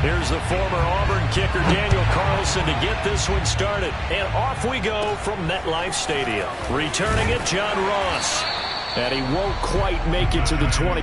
Here's the former Auburn kicker, Daniel Carlson, to get this one started. And off we go from MetLife Stadium. Returning it, John Ross. And he won't quite make it to the 20.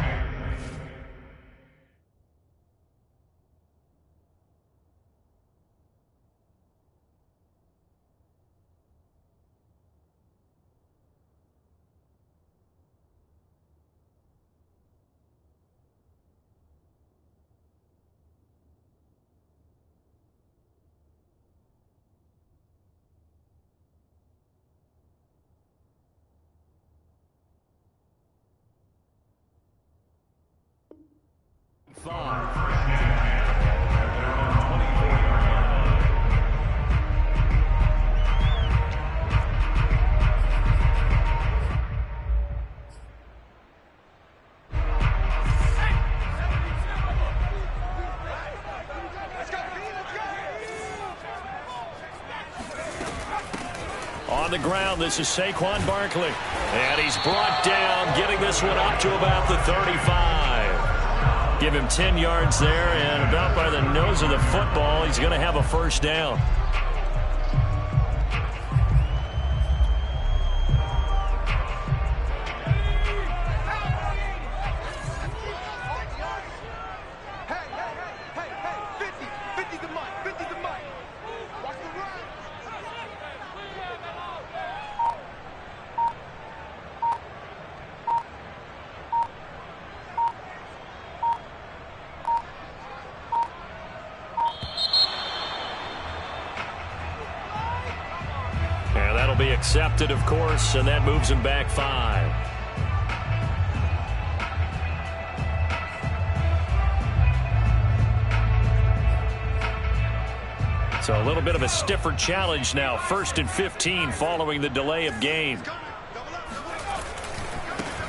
On the ground, this is Saquon Barkley. And he's brought down, getting this one up to about the 35. Give him 10 yards there, and about by the nose of the football, he's going to have a first down. Be accepted, of course, and that moves him back 5. So a little bit of a stiffer challenge now. 1st and 15 following the delay of game.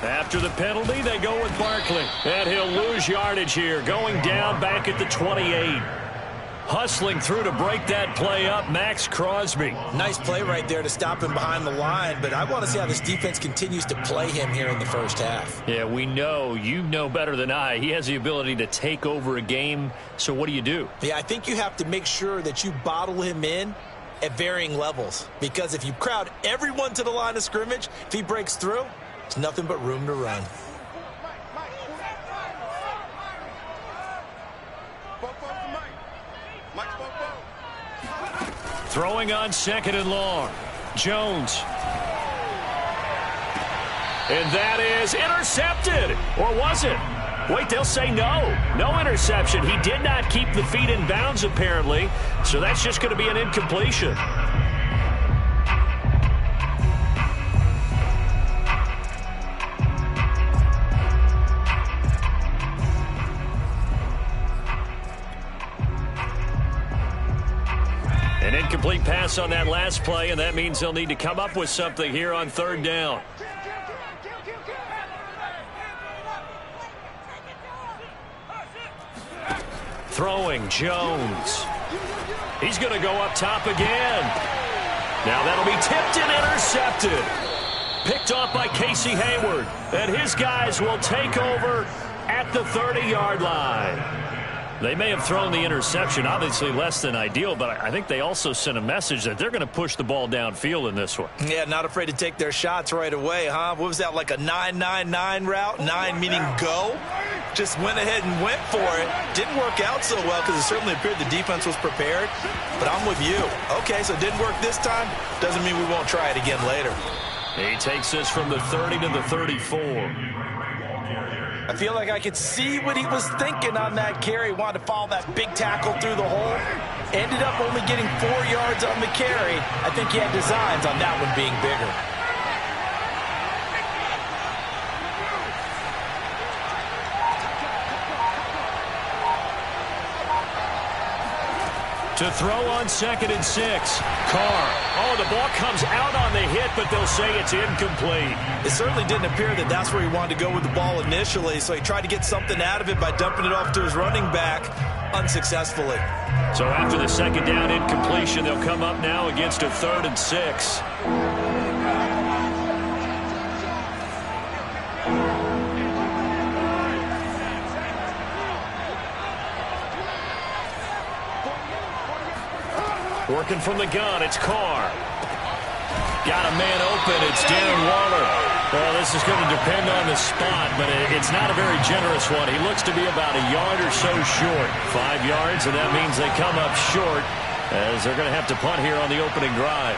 After the penalty, they go with Barkley. And he'll lose yardage here, going down back at the 28. Hustling through to break that play up, Max Crosby. Nice play right there to stop him behind the line, but I want to see how this defense continues to play him here in the first half. Yeah, we know, you know better than I, he has the ability to take over a game, so what do? Yeah, I think you have to make sure that you bottle him in at varying levels, because if you crowd everyone to the line of scrimmage, if he breaks through, it's nothing but room to run. Throwing on 2nd and long. Jones. And that is intercepted. Or was it? Wait, they'll say no. No interception. He did not keep the feet in bounds, apparently. So that's just going to be an incompletion. An incomplete pass on that last play, and that means they'll need to come up with something here on 3rd down. Throwing, Jones. He's going to go up top again. Now that'll be tipped and intercepted. Picked off by Casey Hayward. And his guys will take over at the 30-yard line. They may have thrown the interception, obviously less than ideal, but I think they also sent a message that they're going to push the ball downfield in this one. Yeah, not afraid to take their shots right away, huh? What was that, like a 9-9-9 route? 9 meaning go? Just went ahead and went for it. Didn't work out so well because it certainly appeared the defense was prepared. But I'm with you. Okay, so it didn't work this time. Doesn't mean we won't try it again later. He takes this from the 30 to the 34. I feel like I could see what he was thinking on that carry. Wanted to follow that big tackle through the hole. Ended up only getting 4 yards on the carry. I think he had designs on that one being bigger. To throw on 2nd and 6. Carr. Oh, the ball comes out on the hit, but they'll say it's incomplete. It certainly didn't appear that that's where he wanted to go with the ball initially, so he tried to get something out of it by dumping it off to his running back unsuccessfully. So after the 2nd down incompletion, they'll come up now against a 3rd and 6. Working from the gun, it's Carr. Got a man open, it's Darren Waller. Well, this is going to depend on the spot, but it's not a very generous one. He looks to be about a yard or so short. 5 yards, and that means they come up short as they're going to have to punt here on the opening drive.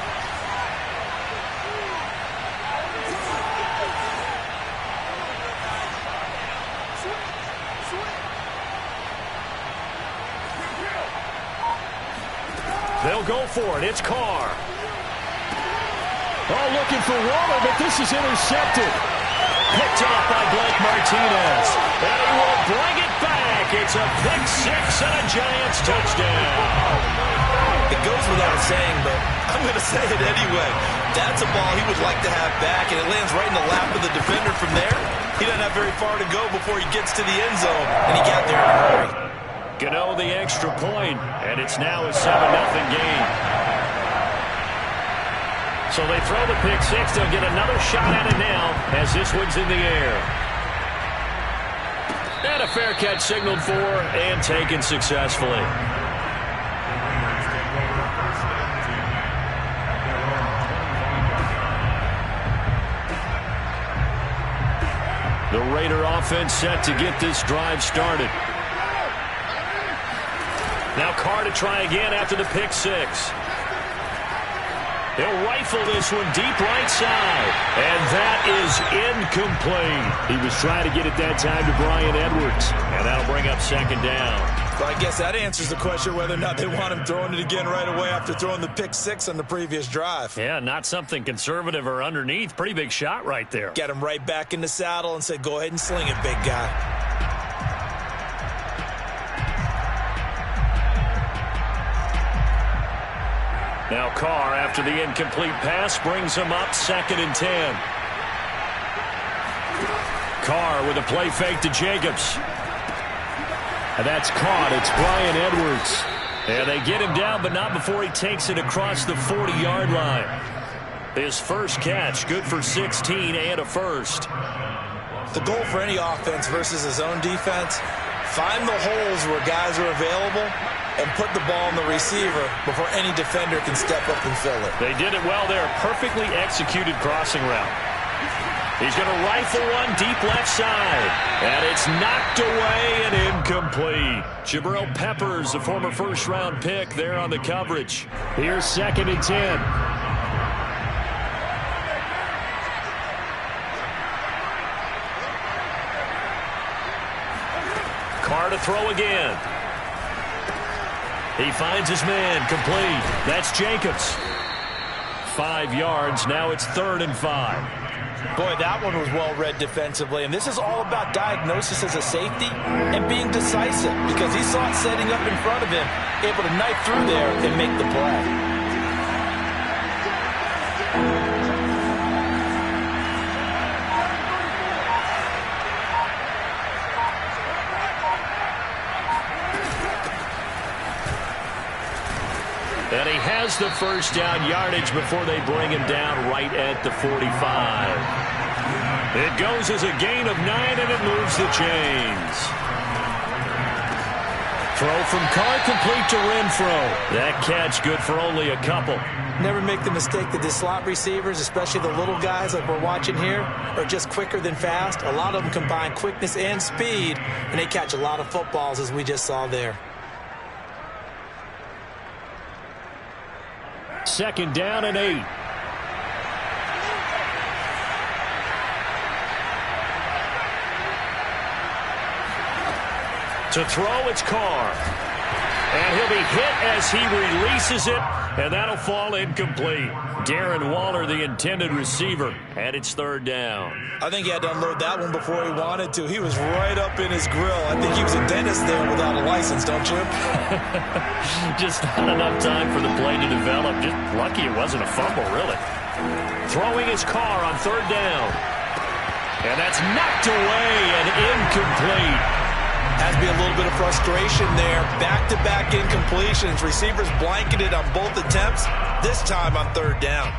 They'll go for it. It's Carr. Oh, looking for Waller, but this is intercepted. Picked off by Blake Martinez. And he will bring it back. It's a pick six and a Giants touchdown. It goes without saying, but I'm going to say it anyway. That's a ball he would like to have back, and it lands right in the lap of the defender from there. He doesn't have very far to go before he gets to the end zone, and he got there in a hurry. Gano the extra point, and it's now a 7-0 game. So they throw the pick six. They'll get another shot at it now as this one's in the air. And a fair catch signaled for and taken successfully. The Raider offense set to get this drive started. Now Carr to try again after the pick six. He'll rifle this one deep right side. And that is incomplete. He was trying to get it that time to Bryan Edwards. And that'll bring up second down. Well, I guess that answers the question whether or not they want him throwing it again right away after throwing the pick six on the previous drive. Yeah, not something conservative or underneath. Pretty big shot right there. Get him right back in the saddle and say, go ahead and sling it, big guy. Now Carr, after the incomplete pass, brings him up 2nd and 10. Carr with a play fake to Jacobs. And that's caught. It's Bryan Edwards. And they get him down, but not before he takes it across the 40-yard line. His first catch, good for 16 and a first. The goal for any offense versus his own defense, find the holes where guys are available and put the ball in the receiver before any defender can step up and fill it. They did it well there. Perfectly executed crossing route. He's going to rifle one deep left side. And it's knocked away and incomplete. Jabril Peppers, a former first-round pick, there on the coverage. Here's 2nd and 10. Carr to throw again. He finds his man, complete. That's Jacobs. 5 yards, now it's 3rd and 5. Boy, that one was well read defensively, and this is all about diagnosis as a safety and being decisive because he saw it setting up in front of him, able to knife through there and make the play. And he has the first down yardage before they bring him down right at the 45. It goes as a gain of 9, and it moves the chains. Throw from Carr complete to Renfro. That catch good for only a couple. Never make the mistake that the slot receivers, especially the little guys like we're watching here, are just quicker than fast. A lot of them combine quickness and speed, and they catch a lot of footballs as we just saw there. 2nd down and 8. To throw, it's Carr. And he'll be hit as he releases it, and that'll fall incomplete. Darren Waller, the intended receiver, and it's 3rd down. I think he had to unload that one before he wanted to. He was right up in his grill. I think he was a dentist there without a license, don't you? Just not enough time for the play to develop. Just lucky it wasn't a fumble, really. Throwing his Carr on 3rd down. And that's knocked away and incomplete. Has to be a little bit of frustration there. Back-to-back incompletions. Receivers blanketed on both attempts, this time on 3rd down.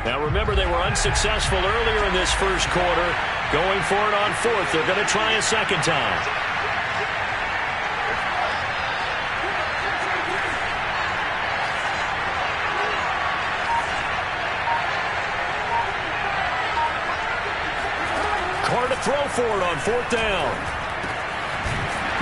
Now remember, they were unsuccessful earlier in this first quarter. Going for it on fourth. They're going to try a second time. Carr to throw for it on fourth down.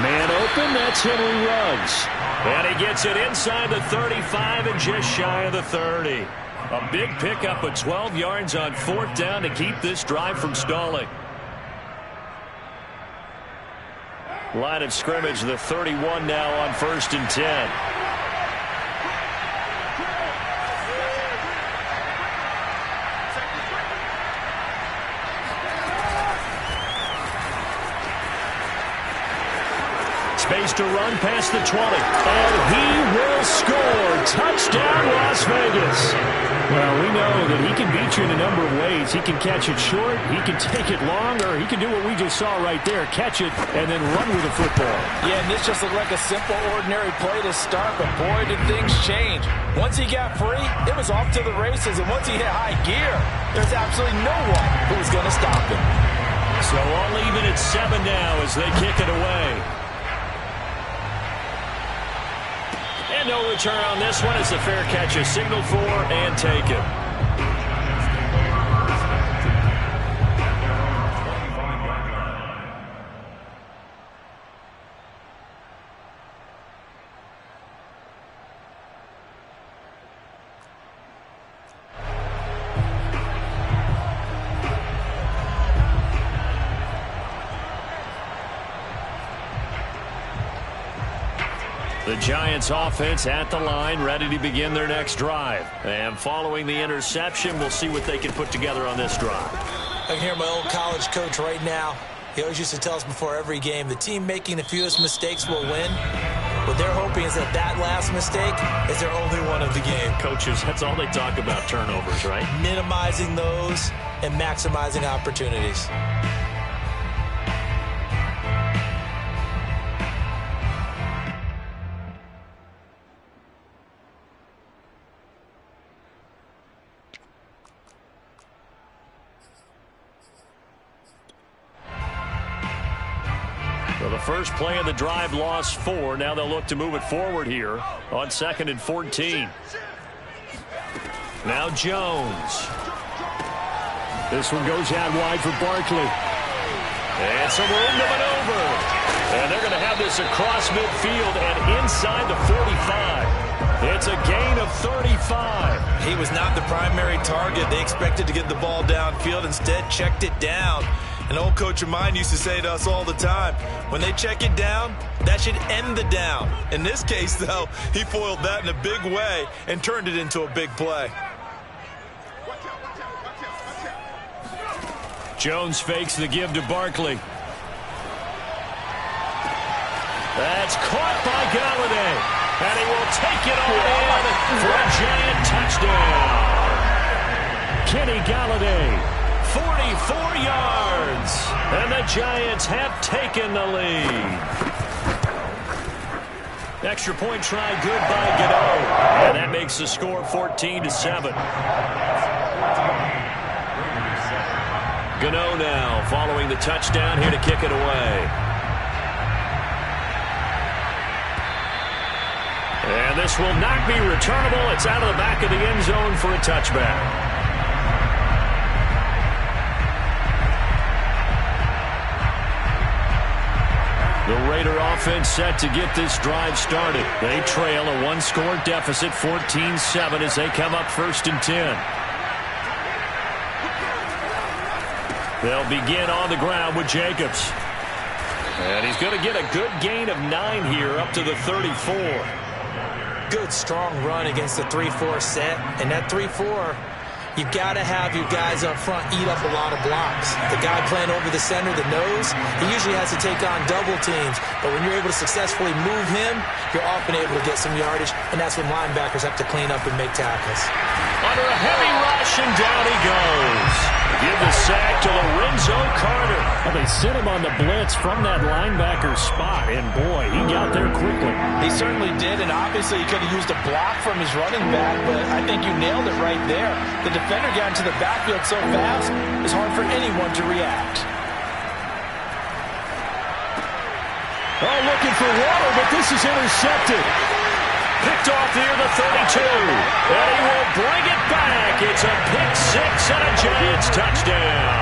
Man open, that's Henry Ruggs. And he gets it inside the 35 and just shy of the 30. A big pickup of 12 yards on fourth down to keep this drive from stalling. Line of scrimmage, the 31 now on 1st and 10. Space to run past the 20. And he will score. Touchdown, Las Vegas. Well, we know that he can beat you in a number of ways. He can catch it short, he can take it long, or he can do what we just saw right there, catch it and then run with the football. Yeah, and this just looked like a simple, ordinary play to start, but boy, did things change. Once he got free, it was off to the races, and once he hit high gear, there's absolutely no one who was going to stop him. So all even at 7 now as they kick it away. And no return on this one. It's a fair catch, a signal for, and take it. The Giants offense at the line, ready to begin their next drive. And following the interception, we'll see what they can put together on this drive. I can hear my old college coach right now. He always used to tell us before every game, the team making the fewest mistakes will win. What they're hoping is that last mistake is their only one of the game. Coaches, that's all they talk about, turnovers, right? Minimizing those and maximizing opportunities. So the first play of the drive lost 4. Now they'll look to move it forward here on 2nd and 14. Now Jones. This one goes out wide for Barkley. And some room to maneuver. And they're going to have this across midfield and inside the 45. It's a gain of 35. He was not the primary target. They expected to get the ball downfield. Instead, checked it down. An old coach of mine used to say to us all the time, when they check it down, that should end the down. In this case, though, he foiled that in a big way and turned it into a big play. Jones fakes the give to Barkley. That's caught by Galladay. And he will take it all in for a giant touchdown. Kenny Galladay. 44 yards, and the Giants have taken the lead. Extra point try good by Gano, and that makes the score 14-7. Gano now following the touchdown here to kick it away. And this will not be returnable. It's out of the back of the end zone for a touchback. The Raider offense set to get this drive started. They trail a one-score deficit, 14-7, as they come up 1st and 10. They'll begin on the ground with Jacobs. And he's going to get a good gain of 9 here up to the 34. Good, strong run against the 3-4 set. And that 3-4, you've got to have your guys up front eat up a lot of blocks. The guy playing over the center, the nose, he usually has to take on double teams. But when you're able to successfully move him, you're often able to get some yardage, and that's when linebackers have to clean up and make tackles. Under a heavy rush, and down he goes. Give the sack to Lorenzo Carter. Well, they sent him on the blitz from that linebacker spot, and boy, he got there quickly. He certainly did, and obviously he could have used a block from his running back, but I think you nailed it right there. The defender got into the backfield so fast, it's hard for anyone to react. Oh, looking for water, but this is intercepted. Picked off near the 32, and he will bring it back. It's a pick six and a Giants touchdown.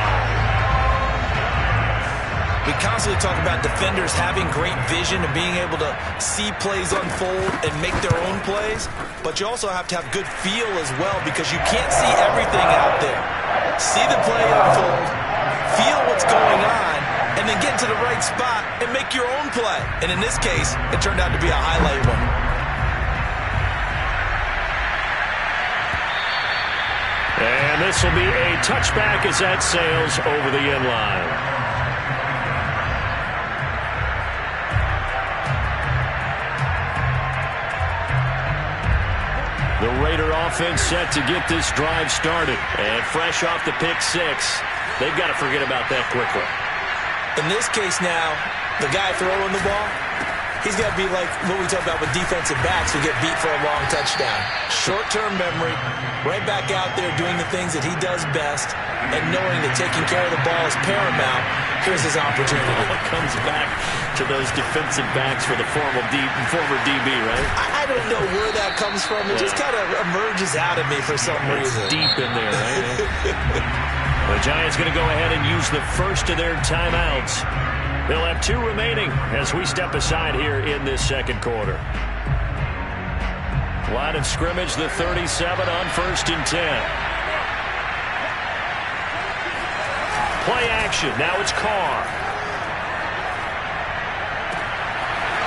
We constantly talk about defenders having great vision and being able to see plays unfold and make their own plays, but you also have to have good feel as well because you can't see everything out there. See the play unfold, feel what's going on, and then get to the right spot and make your own play. And in this case, it turned out to be a highlight one. And this will be a touchback as that sails over the end line. The Raider offense set to get this drive started. And fresh off the pick six, they've got to forget about that quickly. In this case now, the guy throwing the ball, he's got to be like what we talk about with defensive backs who get beat for a long touchdown. Short-term memory, right back out there doing the things that he does best, and knowing that taking care of the ball is paramount. Here's his opportunity. It comes back to those defensive backs for the former DB, right? I don't know where that comes from. It just kind of emerges out of me for some reason. It's deep in there, right? The Giants going to go ahead and use the first of their timeouts. They'll have two remaining as we step aside here in this second quarter. Line of scrimmage, the 37 on 1st and 10. Play action. Now it's Carr.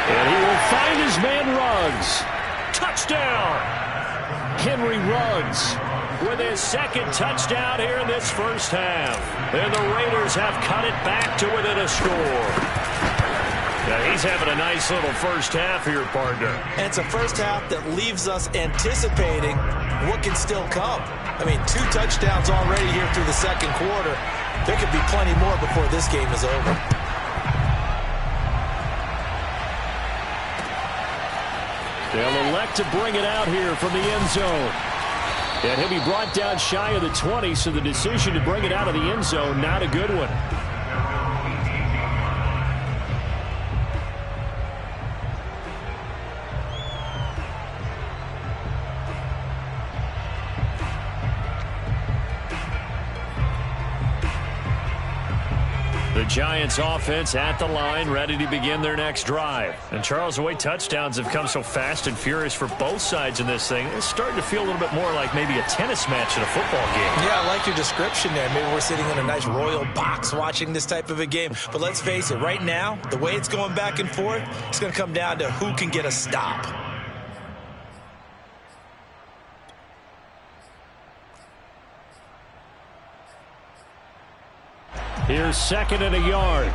And he will find his man Ruggs. Touchdown! Henry Ruggs with his second touchdown here in this first half. And the Raiders have cut it back to within a score. Now he's having a nice little first half here, partner. And it's a first half that leaves us anticipating what can still come. I mean, 2 touchdowns already here through the second quarter. There could be plenty more before this game is over. They'll elect to bring it out here from the end zone. And he'll be brought down shy of the 20, so the decision to bring it out of the end zone, not a good one. The Giants offense at the line, ready to begin their next drive. And Charles, the way touchdowns have come so fast and furious for both sides in this thing, it's starting to feel a little bit more like maybe a tennis match in a football game. Yeah, I like your description there. Maybe we're sitting in a nice royal box watching this type of a game. But let's face it, right now, the way it's going back and forth, it's going to come down to who can get a stop. Here's 2nd and a yard.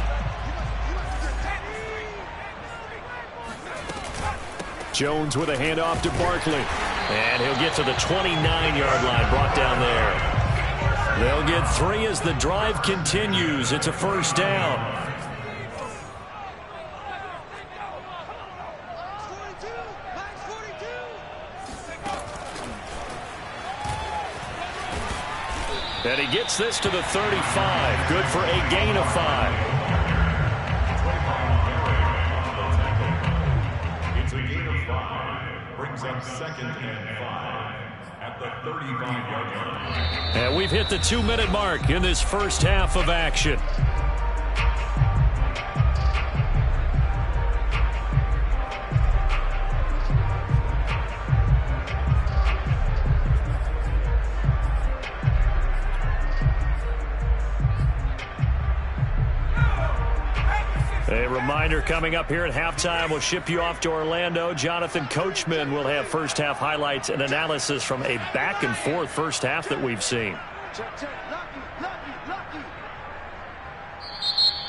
Jones with a handoff to Barkley. And he'll get to the 29-yard line, brought down there. They'll get 3 as the drive continues. It's a first down. And he gets this to the 35. Good for a gain of 5. It's a gain of 5. Brings up 2nd and 5 at the 35-yard line. And we've hit the 2-minute mark in this first half of action. A reminder coming up here at halftime. We'll ship you off to Orlando. Jonathan Coachman will have first half highlights and analysis from a back-and-forth first half that we've seen.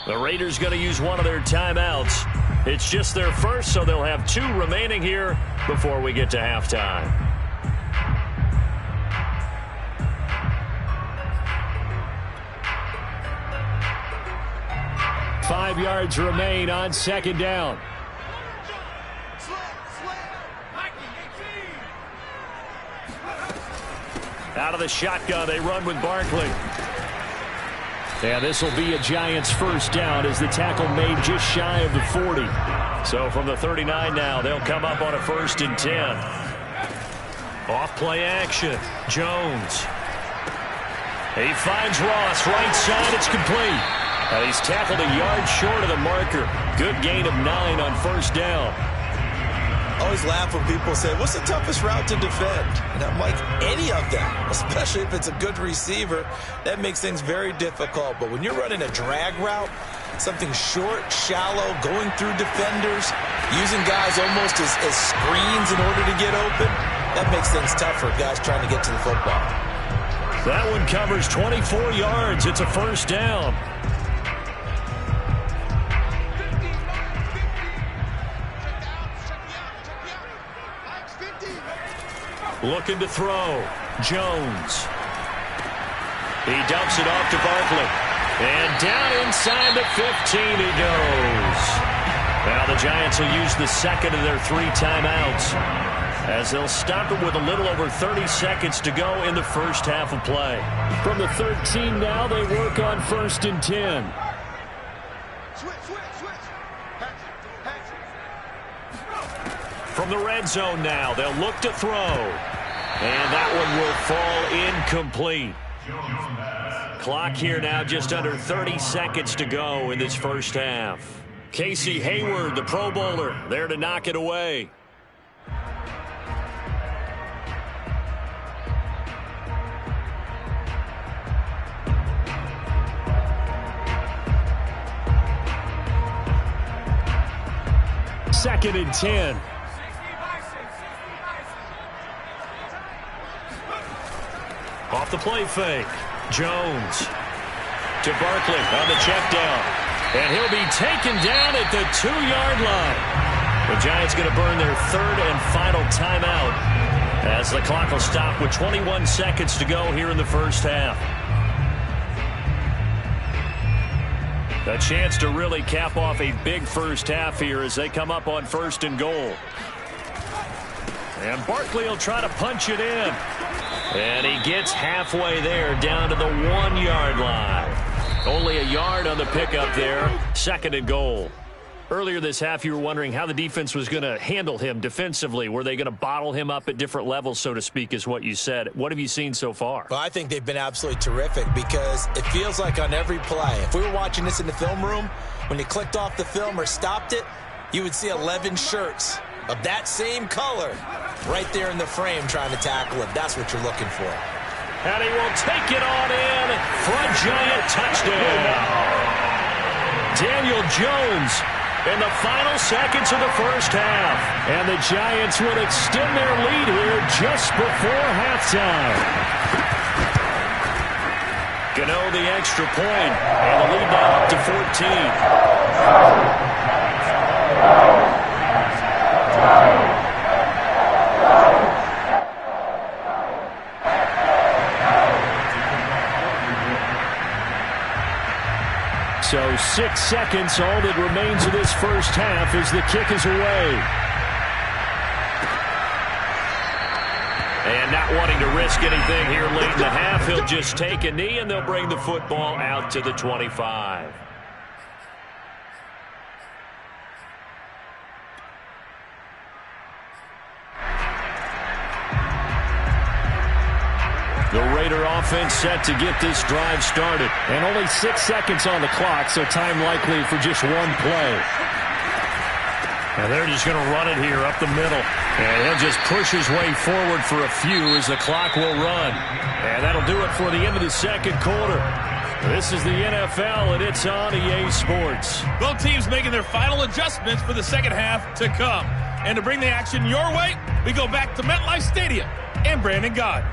The Raiders going to use one of their timeouts. It's just their first, so they'll have 2 remaining here before we get to halftime. 5 yards remain on second down. Out of the shotgun, they run with Barkley. And this will be a Giants first down as the tackle made just shy of the 40. So from the 39 now, they'll come up on a 1st and 10. Off play action. Jones. He finds Ross. Right side, it's complete. And he's tackled a yard short of the marker. Good gain of 9 on 1st down. I always laugh when people say, what's the toughest route to defend? And I'm like, any of them, especially if it's a good receiver. That makes things very difficult. But when you're running a drag route, something short, shallow, going through defenders, using guys almost as screens in order to get open, that makes things tough for guys trying to get to the football. That one covers 24 yards. It's a 1st down. Looking to throw. Jones. He dumps it off to Barkley. And down inside the 15 he goes. Now the Giants will use the second of their 3 timeouts as they'll stop it with a little over 30 seconds to go in the first half of play. From the 13 now, they work on 1st and 10. From the red zone now, they'll look to throw. And that one will fall incomplete. Clock here now, just under 30 seconds to go in this first half. Casey Hayward, the Pro Bowler, there to knock it away. Second and 10. Off the play fake. Jones to Barkley on the check down. And he'll be taken down at the 2-yard line. The Giants going to burn their 3rd and final timeout as the clock will stop with 21 seconds to go here in the first half. A chance to really cap off a big first half here as they come up on 1st and goal. And Barkley will try to punch it in. And he gets halfway there down to the 1-yard line. Only a yard on the pickup there. 2nd and goal. Earlier this half, you were wondering how the defense was going to handle him defensively. Were they going to bottle him up at different levels, so to speak, is what you said. What have you seen so far? Well, I think they've been absolutely terrific because it feels like on every play, if we were watching this in the film room, when you clicked off the film or stopped it, you would see 11 shirts of that same color right there in the frame trying to tackle it. That's what you're looking for. And he will take it on in for a Giant touchdown. Daniel Jones in the final seconds of the first half. And the Giants would extend their lead here just before halftime. Gano the extra point, and the lead now up to 14. So 6 seconds, all that remains of this first half as the kick is away. And not wanting to risk anything here late in the half, he'll just take a knee and they'll bring the football out to the 25. The Raider offense set to get this drive started. And only 6 seconds on the clock, so time likely for just one play. And they're just going to run it here up the middle. And he'll just push his way forward for a few as the clock will run. And that'll do it for the end of the second quarter. This is the NFL, and it's on EA Sports. Both teams making their final adjustments for the second half to come. And to bring the action your way, we go back to MetLife Stadium and Brandon Gott.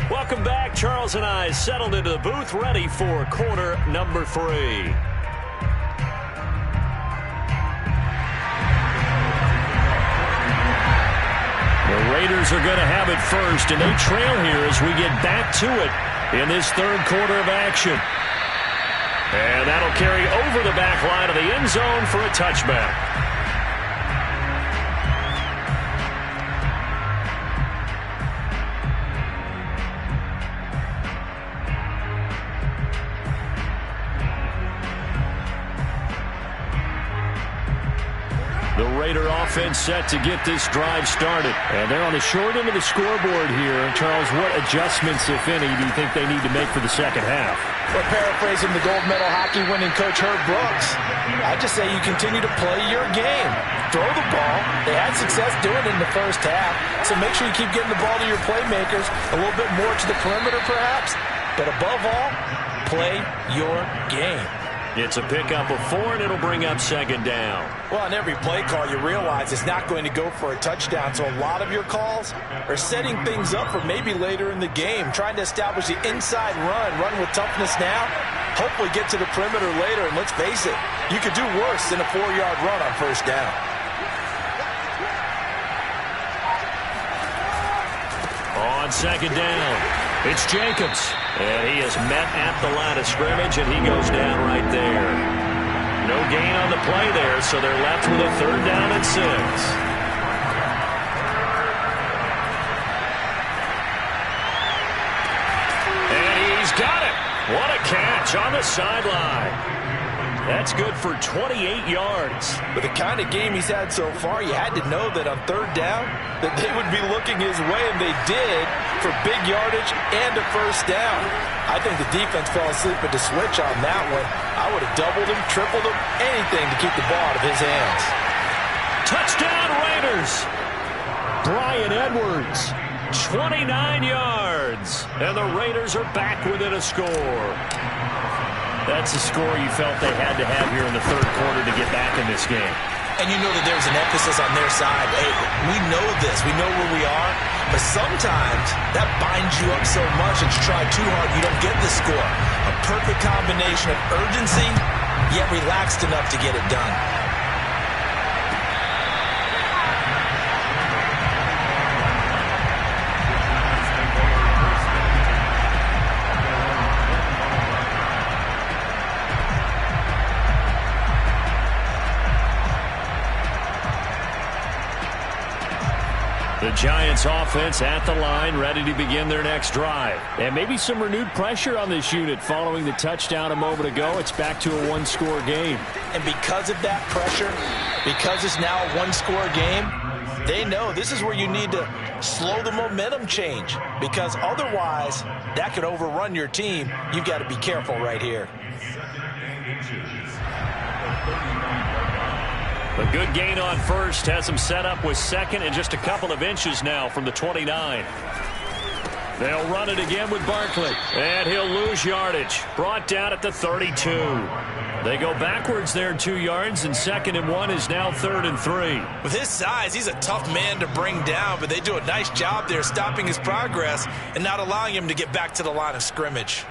Welcome back. Charles and I settled into the booth, ready for quarter number 3. The Raiders are going to have it first, and they trail here as we get back to it in this third quarter of action. And that'll carry over the back line of the end zone for a touchback. The Raider offense set to get this drive started. And they're on the short end of the scoreboard here. Charles, what adjustments, if any, do you think they need to make for the second half? Well, paraphrasing the gold medal hockey winning coach Herb Brooks, I just say you continue to play your game. Throw the ball. They had success doing it in the first half, so make sure you keep getting the ball to your playmakers, a little bit more to the perimeter perhaps, but above all, play your game. It's a pickup of 4, and it'll bring up second down. Well, on every play call, you realize it's not going to go for a touchdown, so a lot of your calls are setting things up for maybe later in the game, trying to establish the inside run with toughness now, hopefully get to the perimeter later, and let's face it, you could do worse than a 4-yard run on first down. On second down, it's Jacobs. And he is met at the line of scrimmage, and he goes down right there. No gain on the play there, so they're left with a third down and 6. And he's got it. What a catch on the sideline. That's good for 28 yards. With the kind of game he's had so far, you had to know that on third down that they would be looking his way, and they did, for big yardage and a first down. I think the defense fell asleep at the switch on that one. I would have doubled him, tripled him, anything to keep the ball out of his hands. Touchdown Raiders! Bryan Edwards, 29 yards. And the Raiders are back within a score. That's a score you felt they had to have here in the third quarter to get back in this game. And you know that there's an emphasis on their side. Hey, we know this. We know where we are. But sometimes that binds you up so much that you try too hard, you don't get the score. A perfect combination of urgency, yet relaxed enough to get it done. The Giants offense at the line, ready to begin their next drive. And maybe some renewed pressure on this unit following the touchdown a moment ago. It's back to a one-score game. And because of that pressure, because it's now a one-score game, they know this is where you need to slow the momentum change. Because otherwise, that could overrun your team. You've got to be careful right here. A good gain on first has him set up with second and just a couple of inches now from the 29. They'll run it again with Barkley, and he'll lose yardage. Brought down at the 32. They go backwards there 2 yards, and 2nd and 1 is now 3rd and 3. With his size, he's a tough man to bring down, but they do a nice job there stopping his progress and not allowing him to get back to the line of scrimmage.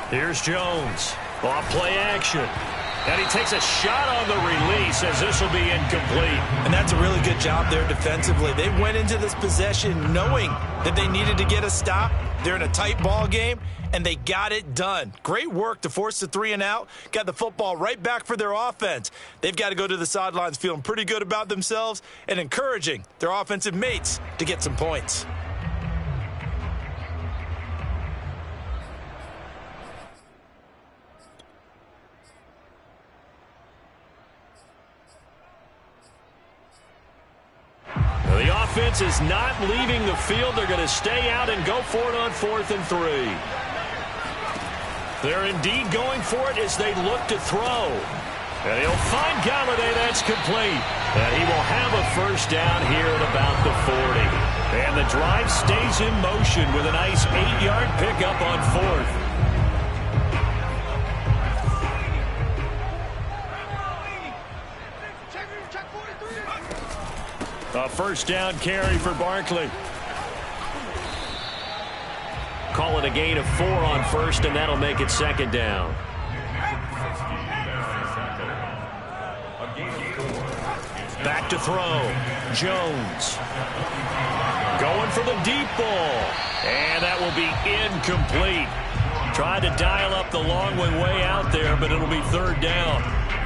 Here's Jones. Off play action. And he takes a shot on the release as this will be incomplete. And that's a really good job there defensively. They went into this possession knowing that they needed to get a stop. They're in a tight ball game, and they got it done. Great work to force the 3 and out. Got the football right back for their offense. They've got to go to the sidelines feeling pretty good about themselves and encouraging their offensive mates to get some points. The offense is not leaving the field. They're going to stay out and go for it on 4th and 3. They're indeed going for it as they look to throw. And he'll find Galladay. That's complete. And he will have a first down here at about the 40. And the drive stays in motion with a nice 8-yard pickup on 4th. A first down carry for Barkley. Call it a gain of 4 on first, and that'll make it 2nd down. A gain back to throw. Jones. Going for the deep ball. And that will be incomplete. Tried to dial up the long way out there, but it'll be third down.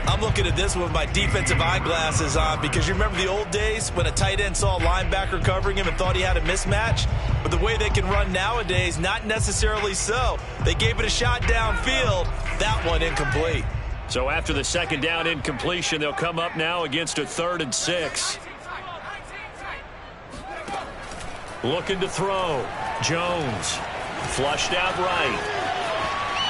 I'm looking at this with my defensive eyeglasses on because you remember the old days when a tight end saw a linebacker covering him and thought he had a mismatch? But the way they can run nowadays, not necessarily so. They gave it a shot downfield. That one incomplete. So after the second down incompletion, they'll come up now against a 3rd and 6. Looking to throw. Jones. Flushed out right.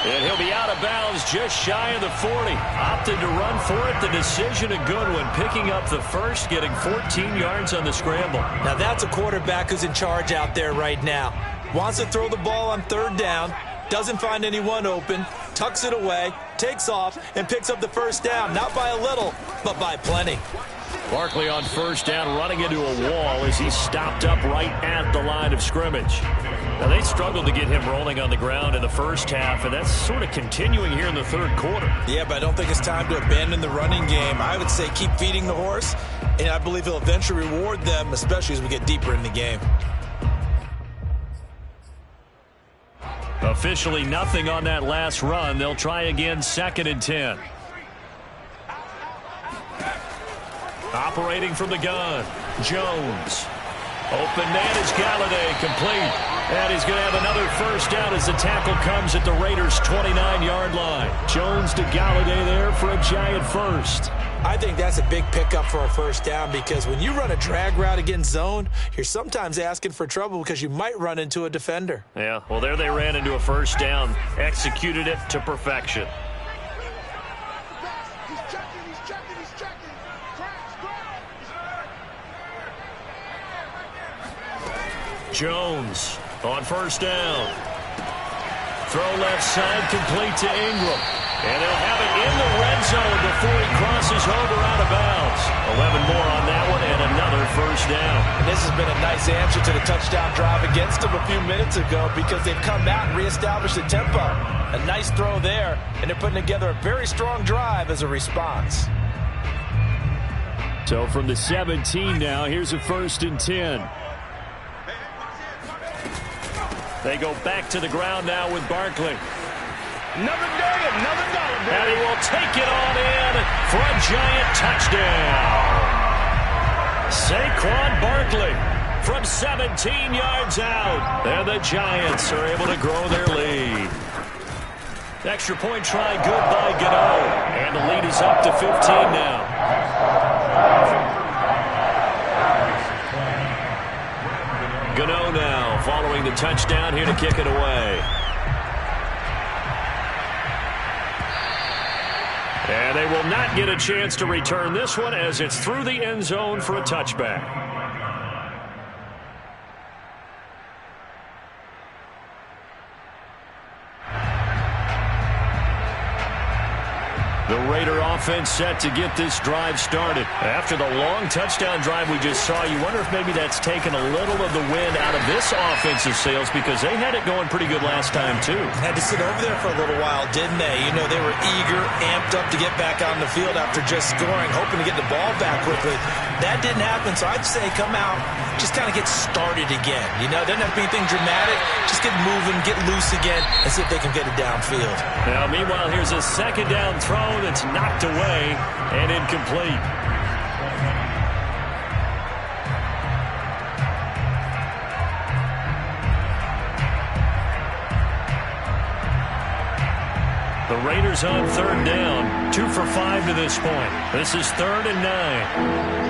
And he'll be out of bounds just shy of the 40. Opted to run for it. The decision a good one. Picking up the first, getting 14 yards on the scramble. Now that's a quarterback who's in charge out there right now. Wants to throw the ball on 3rd down. Doesn't find anyone open. Tucks it away. Takes off and picks up the first down. Not by a little, but by plenty. Barkley on 1st down running into a wall as he stopped up right at the line of scrimmage. Now they struggled to get him rolling on the ground in the first half, and that's sort of continuing here in the 3rd quarter. Yeah, but I don't think it's time to abandon the running game. I would say keep feeding the horse, and I believe he'll eventually reward them, especially as we get deeper in the game. Officially nothing on that last run. They'll try again 2nd and 10. Operating from the gun, Jones. Open man is Galladay, complete. And he's going to have another first down as the tackle comes at the Raiders' 29-yard line. Jones to Galladay there for a Giant first. I think that's a big pickup for a first down because when you run a drag route against zone, you're sometimes asking for trouble because you might run into a defender. Yeah, well, there they ran into a first down. Executed it to perfection. Jones on first down. Throw left side, complete to Ingram. And they'll have it in the red zone before he crosses over out of bounds. 11 more on that one and another first down. And this has been a nice answer to the touchdown drive against them a few minutes ago because they've come out and reestablished the tempo. A nice throw there, and they're putting together a very strong drive as a response. So from the 17 now, here's a 1st and 10. They go back to the ground now with Barkley. Another day, another dollar, baby. And he will take it on in for a Giant touchdown. Saquon Barkley from 17 yards out. And the Giants are able to grow their lead. Extra point try good by Gano. And the lead is up to 15 now. Gano now following the touchdown here to kick it away. And they will not get a chance to return this one as it's through the end zone for a touchback. The Raider offense set to get this drive started. After the long touchdown drive we just saw, you wonder if maybe that's taken a little of the wind out of this offensive sails because they had it going pretty good last time too. Had to sit over there for a little while, didn't they? You know, they were eager, amped up to get back on the field after just scoring, hoping to get the ball back quickly. That didn't happen, so I'd say come out, just kind of get started again. You know, doesn't have to be anything dramatic. Just get moving, get loose again, and see if they can get it downfield. Now, meanwhile, here's a second down throw that's knocked away and incomplete. The Raiders on 3rd down, 2 for 5 to this point. This is 3rd and 9.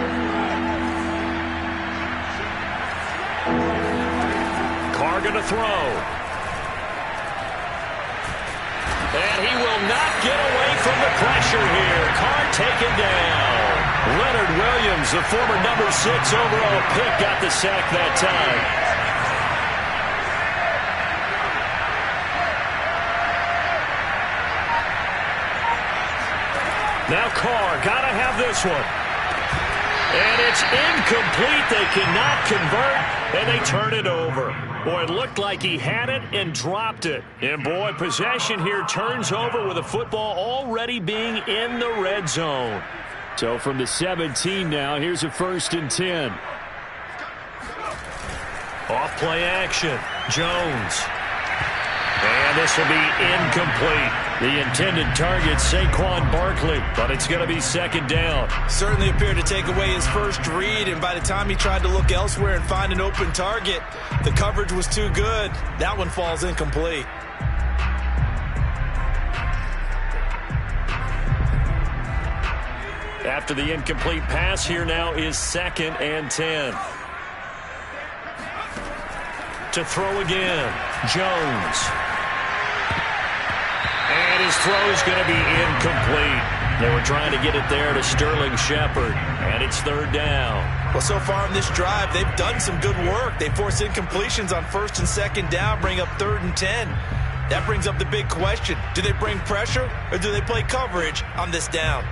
Carr going to throw. And he will not get away from the pressure here. Carr taken down. Leonard Williams, the former number 6 overall pick, got the sack that time. Now Carr, got to have this one. And it's incomplete. They cannot convert, and they turn it over. Boy, it looked like he had it and dropped it. And, boy, possession here turns over with the football already being in the red zone. So from the 17 now, here's a 1st and 10. Off play action. Jones. And this will be incomplete. The intended target, Saquon Barkley, but it's going to be 2nd down. Certainly appeared to take away his first read, and by the time he tried to look elsewhere and find an open target, the coverage was too good. That one falls incomplete. After the incomplete pass, here now is 2nd and 10. To throw again, Jones. And his throw is going to be incomplete. They were trying to get it there to Sterling Shepard, and it's 3rd down. Well, so far in this drive, they've done some good work. They forced incompletions on 1st and 2nd down, bring up 3rd and 10. That brings up the big question. Do they bring pressure, or do they play coverage on this down?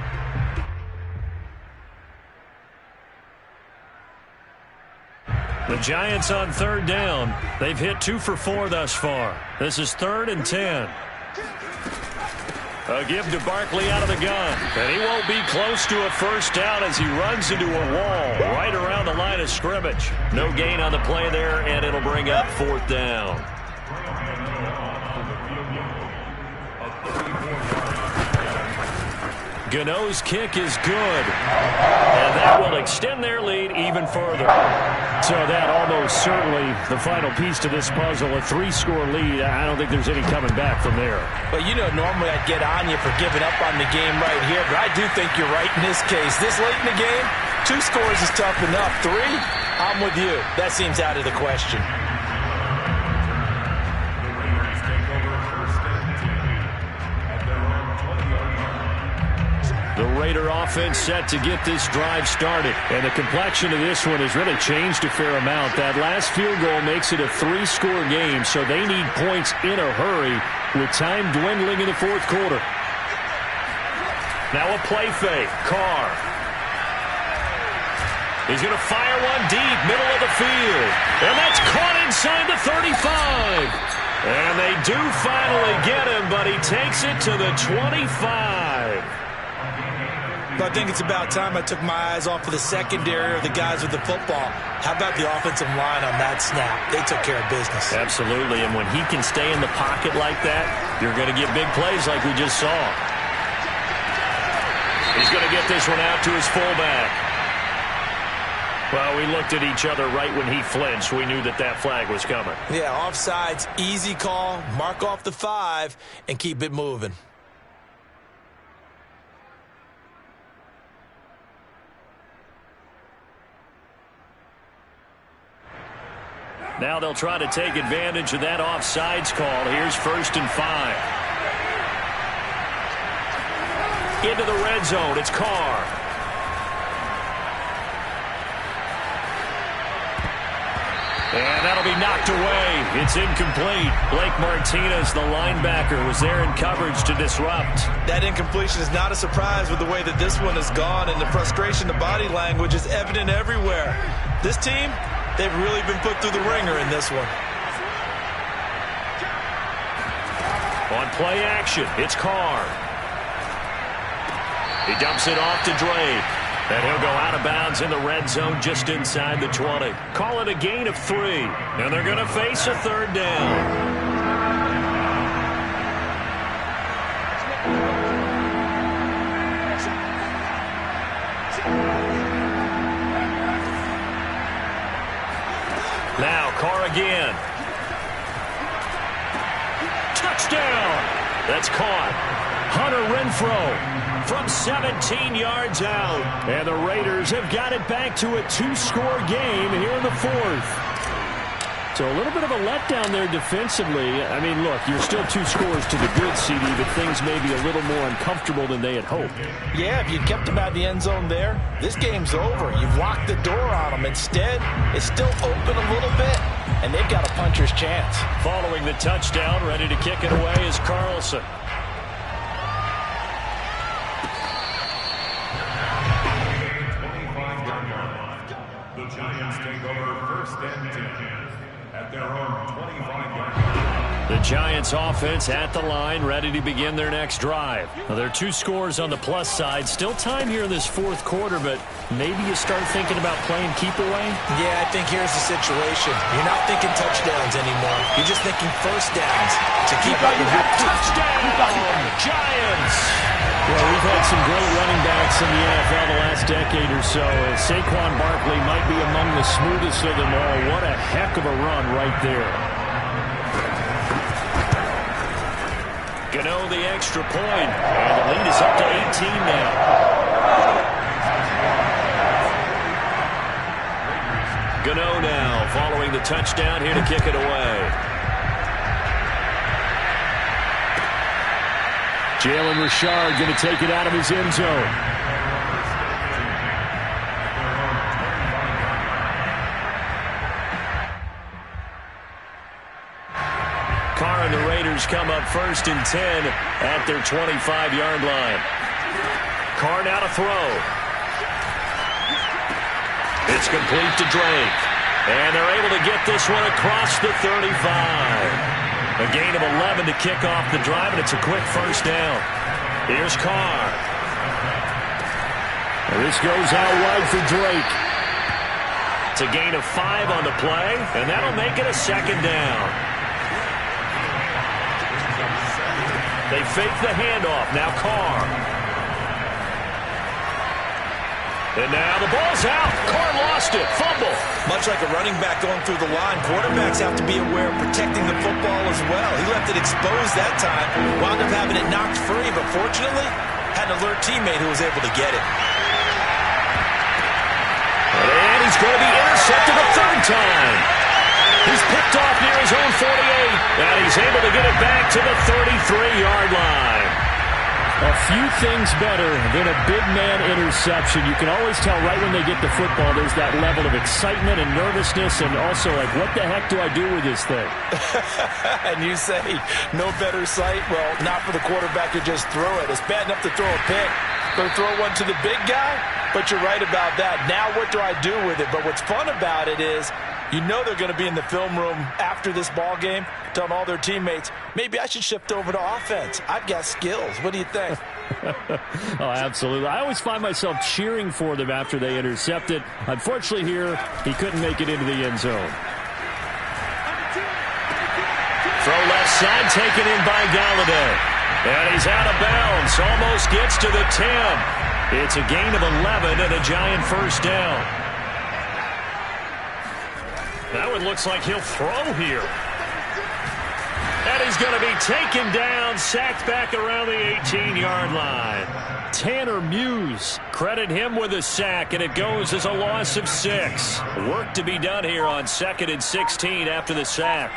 The Giants on 3rd down. They've hit 2 for 4 thus far. This is 3rd and 10. A give to Barkley out of the gun. And he won't be close to a 1st down as he runs into a wall right around the line of scrimmage. No gain on the play there, and it'll bring up 4th down. Gano's kick is good. And that will extend their lead even further. So that almost certainly the final piece to this puzzle, a 3-score lead. I don't think there's any coming back from there. But you know, normally I'd get on you for giving up on the game right here, but I do think you're right in this case. This late in the game, 2 scores is tough enough. 3, I'm with you. That seems out of the question. The Raider offense set to get this drive started. And the complexion of this one has really changed a fair amount. That last field goal makes it a 3-score game, so they need points in a hurry with time dwindling in the 4th quarter. Now a play fake. Carr. He's going to fire one deep, middle of the field. And that's caught inside the 35. And they do finally get him, but he takes it to the 25. But I think it's about time I took my eyes off of the secondary or the guys with the football. How about the offensive line on that snap? They took care of business. Absolutely, and when he can stay in the pocket like that, you're going to get big plays like we just saw. He's going to get this one out to his fullback. Well, we looked at each other right when he flinched. We knew that that flag was coming. Yeah, offsides, easy call, mark off the 5, and keep it moving. Now they'll try to take advantage of that offsides call. Here's 1st and 5. Into the red zone. It's Carr. And that'll be knocked away. It's incomplete. Blake Martinez, the linebacker, was there in coverage to disrupt. That incompletion is not a surprise with the way that this one has gone, and the frustration, the body language is evident everywhere. This team, they've really been put through the ringer in this one. On play action, it's Carr. He dumps it off to Drake. And he'll go out of bounds in the red zone just inside the 20. Call it a gain of 3. And they're going to face a 3rd down. Now Carr again. Touchdown. That's caught. Hunter Renfrow from 17 yards out. And the Raiders have got it back to a 2-score game here in the 4th. So a little bit of a letdown there defensively. I mean, look, you're still 2 scores to the good, CD, but things may be a little more uncomfortable than they had hoped. Yeah, if you kept them out of the end zone there, this game's over. You've locked the door on them. Instead, it's still open a little bit, and they've got a puncher's chance. Following the touchdown, ready to kick it away is Carlson. The Giants take over 1st and 10. at their own 25-yard line. The Giants offense at the line, ready to begin their next drive. Now, there are 2 scores on the plus side. Still time here in this 4th quarter, but maybe you start thinking about playing keep away? Yeah, I think here's the situation. You're not thinking touchdowns anymore. You're just thinking first downs to keep up with Touchdown, Giants! Well, we've had some great running backs in the NFL the last decade or so. Saquon Barkley might be among the smoothest of them all. What a heck of a run right there. Gano the extra point, and the lead is up to 18 now. Gano now following the touchdown here to kick it away. Jalen Richard going to take it out of his end zone. Carr and the Raiders come up 1st and 10 at their 25-yard line. Carr now to throw. It's complete to Drake. And they're able to get this one across the 35. A gain of 11 to kick off the drive, and it's a quick first down. Here's Carr. And this goes out wide for Drake. It's a gain of 5 on the play, and that'll make it a 2nd down. They fake the handoff. Now Carr. And now the ball's out. Carr lost it. Fumble. Much like a running back going through the line, quarterbacks have to be aware of protecting the football as well. He left it exposed that time, wound up having it knocked free, but fortunately had an alert teammate who was able to get it. And he's going to be intercepted a 3rd time. He's picked off near his own 48, and he's able to get it back to the 33-yard line. A few things better than a big man interception. You can always tell right when they get the football, there's that level of excitement and nervousness, and also like, what the heck do I do with this thing? And you say, no better sight? Well, not for the quarterback to just throw it. It's bad enough to throw a pick. Go throw one to the big guy, but you're right about that. Now what do I do with it? But what's fun about it is, you know they're going to be in the film room after this ball game, telling all their teammates, maybe I should shift over to offense. I've got skills. What do you think? Oh, absolutely. I always find myself cheering for them after they intercept it. Unfortunately here, he couldn't make it into the end zone. Throw left side, taken in by Galladay. And he's out of bounds. Almost gets to the 10. It's a gain of 11 and a Giant first down. That one looks like he'll throw here. And he's going to be taken down, sacked back around the 18-yard line. Tanner Muse, credit him with a sack, and it goes as a loss of 6. Work to be done here on 2nd and 16 after the sack.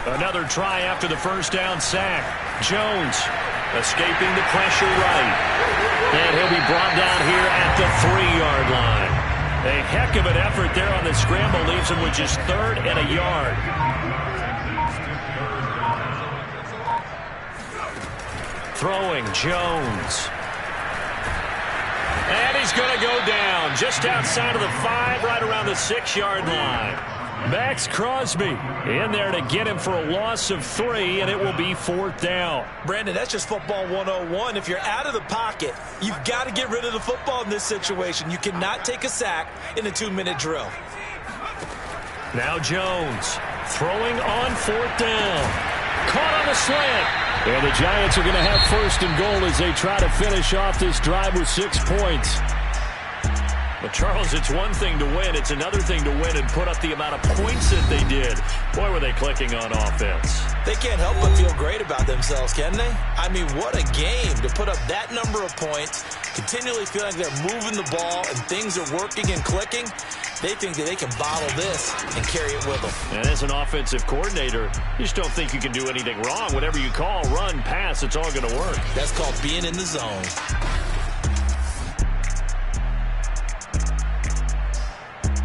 Another try after the first down sack. Jones escaping the pressure right. And he'll be brought down here at the 3-yard line. A heck of an effort there on the scramble, leaves him with just 3rd and a yard. Throwing Jones. And he's going to go down just outside of the 5, right around the 6-yard line. Max Crosby in there to get him for a loss of 3, and it will be 4th down. Brandon, that's just football 101. If you're out of the pocket, you've got to get rid of the football in this situation. You cannot take a sack in a 2-minute drill. Now Jones throwing on 4th down. Caught on the slant. And the Giants are going to have 1st and goal as they try to finish off this drive with 6 points. But, Charles, it's one thing to win. It's another thing to win and put up the amount of points that they did. Boy, were they clicking on offense. They can't help but feel great about themselves, can they? I mean, what a game to put up that number of points, continually feel like they're moving the ball and things are working and clicking. They think that they can bottle this and carry it with them. And as an offensive coordinator, you just don't think you can do anything wrong. Whatever you call, run, pass, it's all going to work. That's called being in the zone.